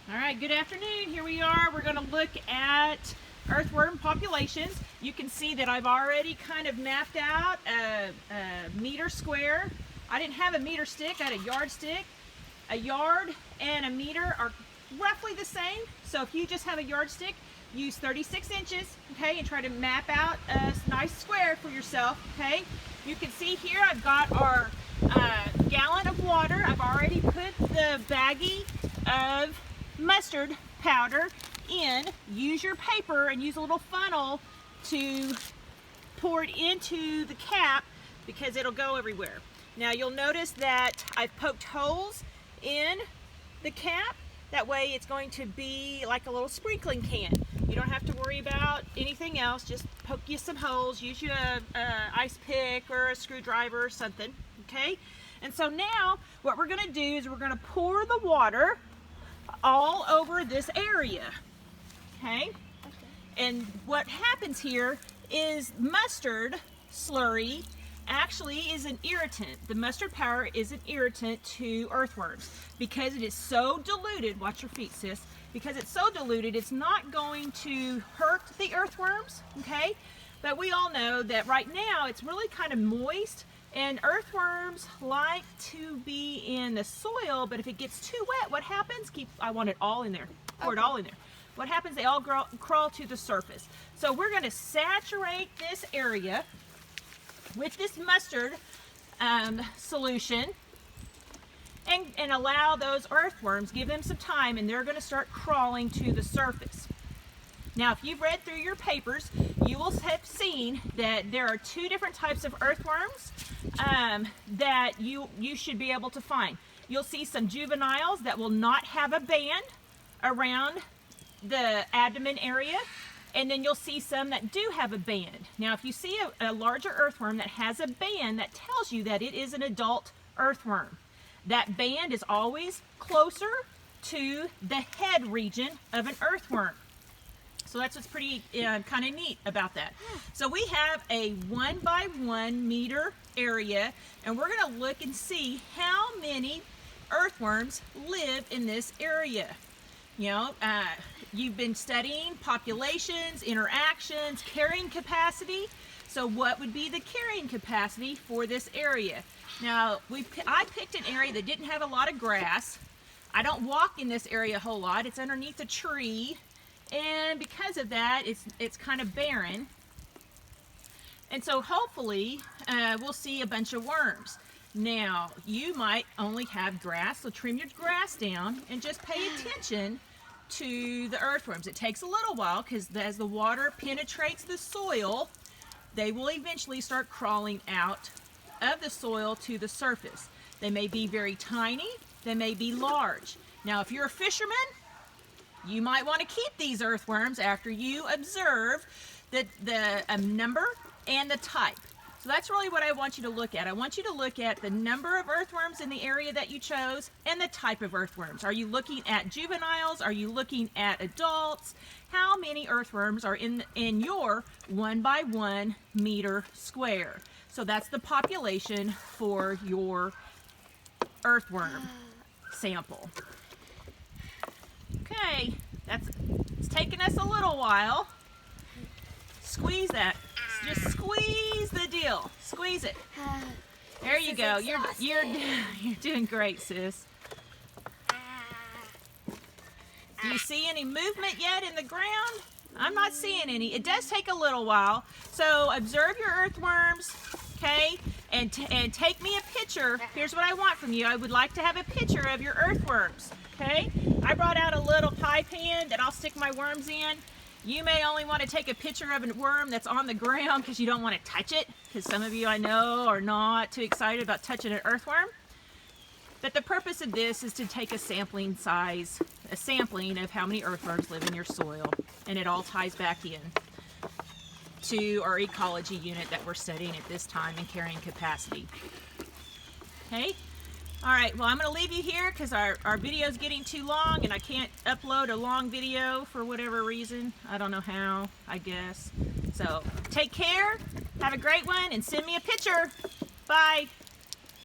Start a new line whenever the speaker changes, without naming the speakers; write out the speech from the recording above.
All right, good afternoon. Here we are. We're going to look at earthworm populations. You can see that I've already kind of mapped out a meter square. I didn't have a meter stick, I had a yardstick. A yard and a meter are roughly the same. So if you just have a yardstick, use 36 inches, okay, and try to map out a nice square for yourself, okay? You can see here I've got our gallon of water. I've already put the baggie of mustard powder in. Use your paper and use a little funnel to pour it into the cap because it'll go everywhere. Now you'll notice that I've poked holes in the cap. That way it's going to be like a little sprinkling can. You don't have to worry about anything else. Just poke you some holes. Use you a ice pick or a screwdriver or something, okay? And so now what we're going to do is we're going to pour the water all over this area, okay? And what happens here is mustard slurry actually is an irritant. The mustard powder is an irritant to earthworms because it is so diluted. Watch your feet, sis. Because it's so diluted, it's not going to hurt the earthworms, okay? But we all know that right now it's really kind of moist, and earthworms like to be in the soil, but if it gets too wet, what happens? I want it all in there. Pour it all in there. What happens? They all crawl to the surface. So we're going to saturate this area with this mustard solution and allow those earthworms, give them some time, and they're going to start crawling to the surface. Now, if you've read through your papers, you will have seen that there are two different types of earthworms that you should be able to find. You'll see some juveniles that will not have a band around the abdomen area, and then you'll see some that do have a band. Now, if you see a larger earthworm that has a band, that tells you that it is an adult earthworm. That band is always closer to the head region of an earthworm. So that's what's pretty kind of neat about that. So we have a 1 by 1 meter area, and we're going to look and see how many earthworms live in this area. You know, you've been studying populations, interactions, carrying capacity. So what would be the carrying capacity for this area? Now, I picked an area that didn't have a lot of grass. I don't walk in this area a whole lot. It's underneath a tree. And because of that, it's kind of barren. And so hopefully we'll see a bunch of worms. Now, you might only have grass, so trim your grass down and just pay attention to the earthworms. It takes a little while because as the water penetrates the soil, they will eventually start crawling out of the soil to the surface. They may be very tiny, they may be large. Now, if you're a fisherman, you might want to keep these earthworms after you observe the number and the type. So that's really what I want you to look at. I want you to look at the number of earthworms in the area that you chose and the type of earthworms. Are you looking at juveniles? Are you looking at adults? How many earthworms are in your 1 by 1 meter square? So that's the population for your earthworm sample. Okay, it's taken us a little while. Squeeze that. Just squeeze the deal. Squeeze it. There you go. You're doing great, sis. Do you see any movement yet in the ground? I'm not seeing any. It does take a little while. So observe your earthworms, okay? And take me a picture. Here's what I want from you. I would like to have a picture of your earthworms, okay? I brought out a little pie pan that I'll stick my worms in. You may only want to take a picture of a worm that's on the ground because you don't want to touch it, because some of you I know are not too excited about touching an earthworm. But the purpose of this is to take a sampling of how many earthworms live in your soil, and it all ties back in to our ecology unit that we're studying at this time in carrying capacity. Okay? All right, well, I'm going to leave you here because our video is getting too long and I can't upload a long video for whatever reason. I don't know how, I guess. So take care, have a great one, and send me a picture. Bye.